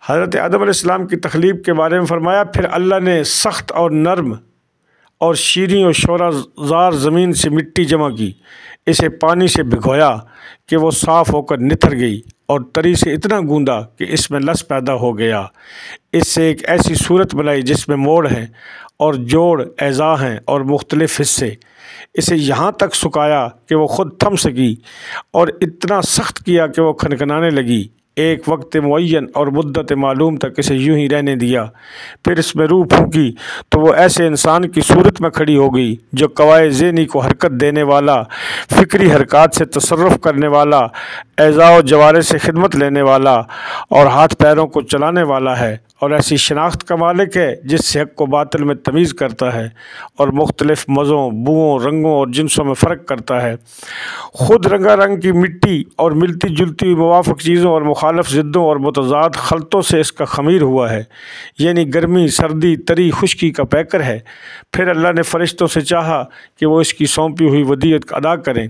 حضرت آدم علیہ السلام کی تخلیق کے بارے میں فرمایا، پھر اللہ نے سخت اور نرم اور شیریں اور شورہ زار زمین سے مٹی جمع کی، اسے پانی سے بھگویا کہ وہ صاف ہو کر نتھر گئی، اور تری سے اتنا گوندا کہ اس میں لس پیدا ہو گیا۔ اس سے ایک ایسی صورت بنائی جس میں موڑ ہیں اور جوڑ اعضاء ہیں اور مختلف حصے۔ اسے یہاں تک سکایا کہ وہ خود تھم سکی، اور اتنا سخت کیا کہ وہ کھنکھنانے لگی۔ ایک وقت معین اور مدت معلوم تک اسے یوں ہی رہنے دیا، پھر اس میں روح پھونکی تو وہ ایسے انسان کی صورت میں کھڑی ہو گئی جو قوائے ذہنی کو حرکت دینے والا، فکری حرکات سے تصرف کرنے والا، اعضاء و جوارح سے خدمت لینے والا اور ہاتھ پیروں کو چلانے والا ہے، اور ایسی شناخت کا مالک ہے جس سے حق و باطل میں تمیز کرتا ہے اور مختلف مزوں، بوؤں، رنگوں اور جنسوں میں فرق کرتا ہے۔ خود رنگا رنگ کی مٹی اور ملتی جلتی ہوئی موافق چیزوں اور مخالف ضدوں اور متضاد خلطوں سے اس کا خمیر ہوا ہے، یعنی گرمی، سردی، تری، خشکی کا پیکر ہے۔ پھر اللہ نے فرشتوں سے چاہا کہ وہ اس کی سونپی ہوئی ودیعت ادا کریں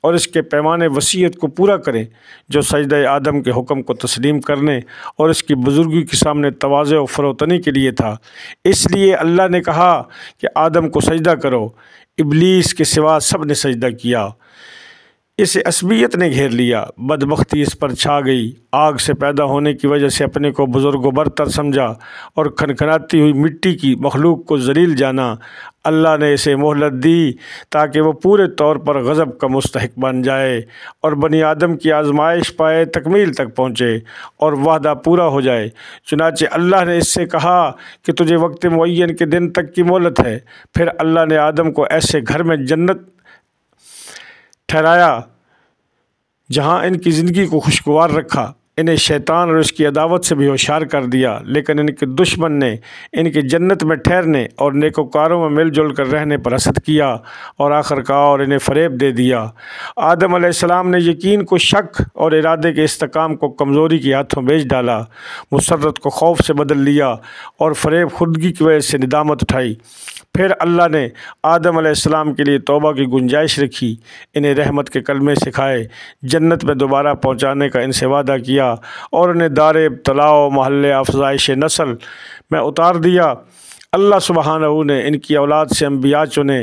اور اس کے پیمانے وصیت کو پورا کریں جو سجدہ آدم کے حکم کو تسلیم کرنے اور اس کی بزرگی کے سامنے تواضع و فروتنی کے لیے تھا۔ اس لیے اللہ نے کہا کہ آدم کو سجدہ کرو، ابلیس کے سوا سب نے سجدہ کیا۔ اسے عصبیت نے گھیر لیا، بدبختی اس پر چھا گئی۔ آگ سے پیدا ہونے کی وجہ سے اپنے کو بزرگ و برتر سمجھا اور کھنکھناتی ہوئی مٹی کی مخلوق کو ذلیل جانا۔ اللہ نے اسے مہلت دی تاکہ وہ پورے طور پر غضب کا مستحق بن جائے اور بنی آدم کی آزمائش پائے تکمیل تک پہنچے اور وعدہ پورا ہو جائے۔ چنانچہ اللہ نے اس سے کہا کہ تجھے وقت معین کے دن تک کی مہلت ہے۔ پھر اللہ نے آدم کو ایسے گھر میں جنت ٹھہرایا جہاں ان کی زندگی کو خوشگوار رکھا۔ انہیں شیطان اور اس کی عداوت سے بھی ہوشیار کر دیا، لیکن ان کے دشمن نے ان کے جنت میں ٹھہرنے اور نیکوکاروں میں مل جل کر رہنے پر حسد کیا اور آخرکار انہیں فریب دے دیا۔ آدم علیہ السلام نے یقین کو شک اور ارادے کے استحکام کو کمزوری کے ہاتھوں بیچ ڈالا، مسرت کو خوف سے بدل لیا اور فریب خودگی کی وجہ سے ندامت اٹھائی۔ پھر اللہ نے آدم علیہ السلام کے لیے توبہ کی گنجائش رکھی، انہیں رحمت کے کلمے سکھائے، جنت میں دوبارہ پہنچانے کا ان سے وعدہ کیا اور انہیں دار ابتلاء و محل افزائش نسل میں اتار دیا۔ اللہ سبحانہ نے ان کی اولاد سے انبیاء چنے،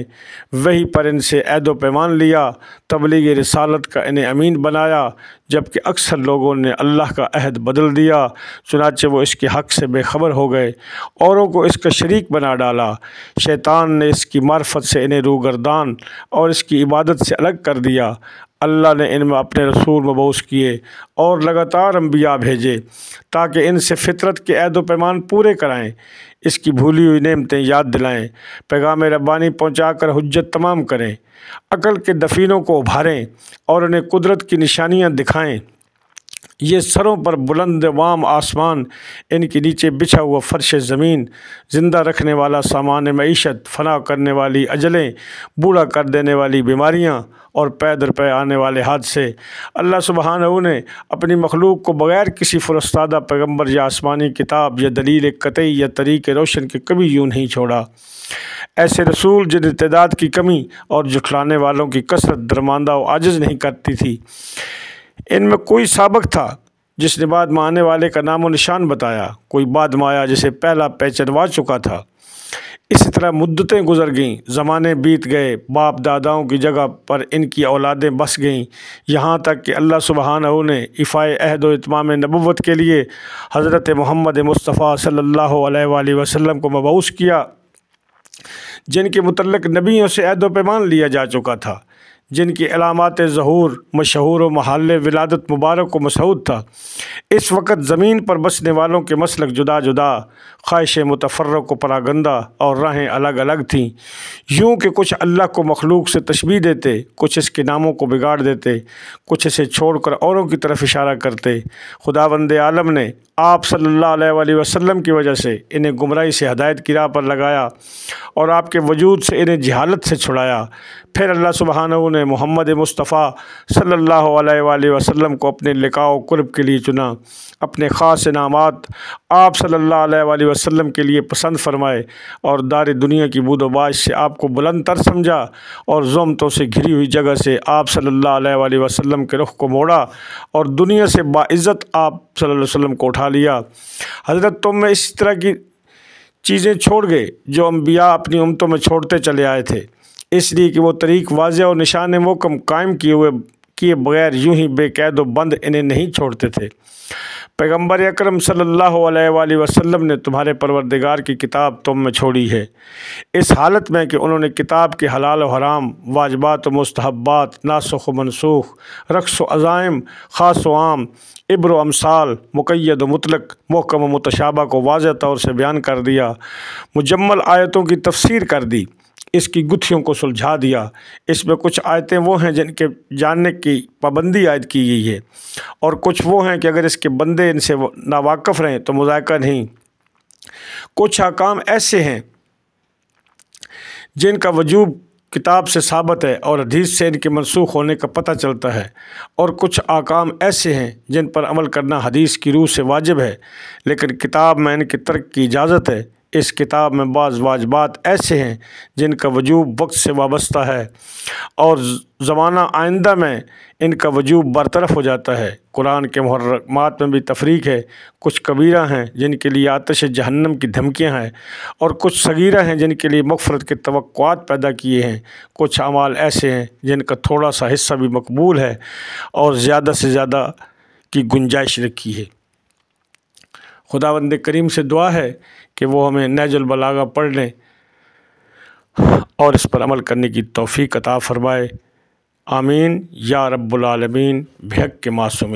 وحی پر ان سے عہد و پیمان لیا، تبلیغ رسالت کا انہیں امین بنایا، جبکہ اکثر لوگوں نے اللہ کا عہد بدل دیا۔ چنانچہ وہ اس کے حق سے بے خبر ہو گئے، اوروں کو اس کا شریک بنا ڈالا۔ شیطان نے اس کی معرفت سے انہیں روگردان اور اس کی عبادت سے الگ کر دیا۔ اللہ نے ان میں اپنے رسول مبعوث کیے اور لگاتار انبیاء بھیجے تاکہ ان سے فطرت کے عہد و پیمان پورے کرائیں، اس کی بھولی ہوئی نعمتیں یاد دلائیں، پیغام ربانی پہنچا کر حجت تمام کریں، عقل کے دفینوں کو ابھاریں اور انہیں قدرت کی نشانیاں دکھائیں۔ یہ سروں پر بلند وام آسمان، ان کے نیچے بچھا ہوا فرش زمین، زندہ رکھنے والا سامان معیشت، فنا کرنے والی اجلیں، بوڑھا کر دینے والی بیماریاں اور پے در پے آنے والے حادثے۔ اللہ سبحانہ نے اپنی مخلوق کو بغیر کسی فرستادہ پیغمبر یا آسمانی کتاب یا دلیل قطعی یا طریق روشن کے کبھی یوں نہیں چھوڑا۔ ایسے رسول جن تعداد کی کمی اور جھٹلانے والوں کی کثرت درماندہ و عاجز نہیں کرتی تھی۔ ان میں کوئی سابق تھا جس نے بعد میں آنے والے کا نام و نشان بتایا، کوئی بعد میں آیا جسے پہلا پہچنوا چکا تھا۔ اسی طرح مدتیں گزر گئیں، زمانے بیت گئے، باپ داداؤں کی جگہ پر ان کی اولادیں بس گئیں، یہاں تک کہ اللہ سبحانہ نے ایفائے عہد و اتمام نبوت کے لیے حضرت محمد مصطفیٰ صلی اللہ علیہ وآلہ وسلم کو مبعوث کیا، جن کے متعلق نبیوں سے عہد و پیمان لیا جا چکا تھا، جن کی علامات ظہور مشہور و محل ولادت مبارک و مسعود تھا۔ اس وقت زمین پر بسنے والوں کے مسلک جدا جدا، خواہش متفرق و پراگندہ اور راہیں الگ الگ تھیں، یوں کہ کچھ اللہ کو مخلوق سے تشبیہ دیتے، کچھ اس کے ناموں کو بگاڑ دیتے، کچھ اسے چھوڑ کر اوروں کی طرف اشارہ کرتے۔ خداوند عالم نے آپ صلی اللہ علیہ وآلہ وسلم کی وجہ سے انہیں گمراہی سے ہدایت کی راہ پر لگایا اور آپ کے وجود سے انہیں جہالت سے چھڑایا۔ پھر اللہ سبحانہ نے محمد مصطفیٰ صلی اللہ علیہ وآلہ وسلم کو اپنے لقاء و قرب کے لیے چنا، اپنے خاص انعامات آپ صلی اللہ علیہ وآلہ وسلم کے لیے پسند فرمائے اور دار دنیا کی بود و باش سے آپ کو بلند تر سمجھا، اور ظلمتوں سے گھری ہوئی جگہ سے آپ صلی اللہ علیہ وآلہ وسلم کے رخ کو موڑا اور دنیا سے باعزت آپ صلی اللہ علیہ وسلم کو اٹھا لیا۔ حضرت تم میں اس طرح کی چیزیں چھوڑ گئے جو انبیاء اپنی امتوں میں چھوڑتے چلے آئے تھے، اس لیے کہ وہ طریق واضح اور نشان محکم قائم کیے بغیر یوں ہی بے قید و بند انہیں نہیں چھوڑتے تھے۔ پیغمبر اکرم صلی اللہ علیہ وآلہ وسلم نے تمہارے پروردگار کی کتاب تم میں چھوڑی ہے، اس حالت میں کہ انہوں نے کتاب کے حلال و حرام، واجبات و مستحبات، ناسخ و منسوخ، رقص و عزائم، خاص و عام، عبر و امثال، مقید و مطلق، محکم و متشابہ کو واضح طور سے بیان کر دیا، مجمل آیتوں کی تفسیر کر دی، اس کی گتھیوں کو سلجھا دیا۔ اس میں کچھ آیتیں وہ ہیں جن کے جاننے کی پابندی عائد کی گئی ہے، اور کچھ وہ ہیں کہ اگر اس کے بندے ان سے ناواقف رہیں تو مذائقہ نہیں۔ کچھ احکام ایسے ہیں جن کا وجوب کتاب سے ثابت ہے اور حدیث سے ان کے منسوخ ہونے کا پتہ چلتا ہے، اور کچھ احکام ایسے ہیں جن پر عمل کرنا حدیث کی روح سے واجب ہے لیکن کتاب میں ان کے ترک کی اجازت ہے۔ اس کتاب میں بعض واجبات ایسے ہیں جن کا وجوب وقت سے وابستہ ہے اور زمانہ آئندہ میں ان کا وجوب برطرف ہو جاتا ہے۔ قرآن کے محرمات میں بھی تفریق ہے، کچھ کبیرہ ہیں جن کے لیے آتش جہنم کی دھمکیاں ہیں، اور کچھ صغیرہ ہیں جن کے لیے مغفرت کے توقعات پیدا کیے ہیں۔ کچھ اعمال ایسے ہیں جن کا تھوڑا سا حصہ بھی مقبول ہے اور زیادہ سے زیادہ کی گنجائش رکھی ہے۔ خداوند کریم سے دعا ہے کہ وہ ہمیں نہج البلاغہ پڑھنے اور اس پر عمل کرنے کی توفیق عطا فرمائے۔ آمین یا رب العالمین، بحق معصوم۔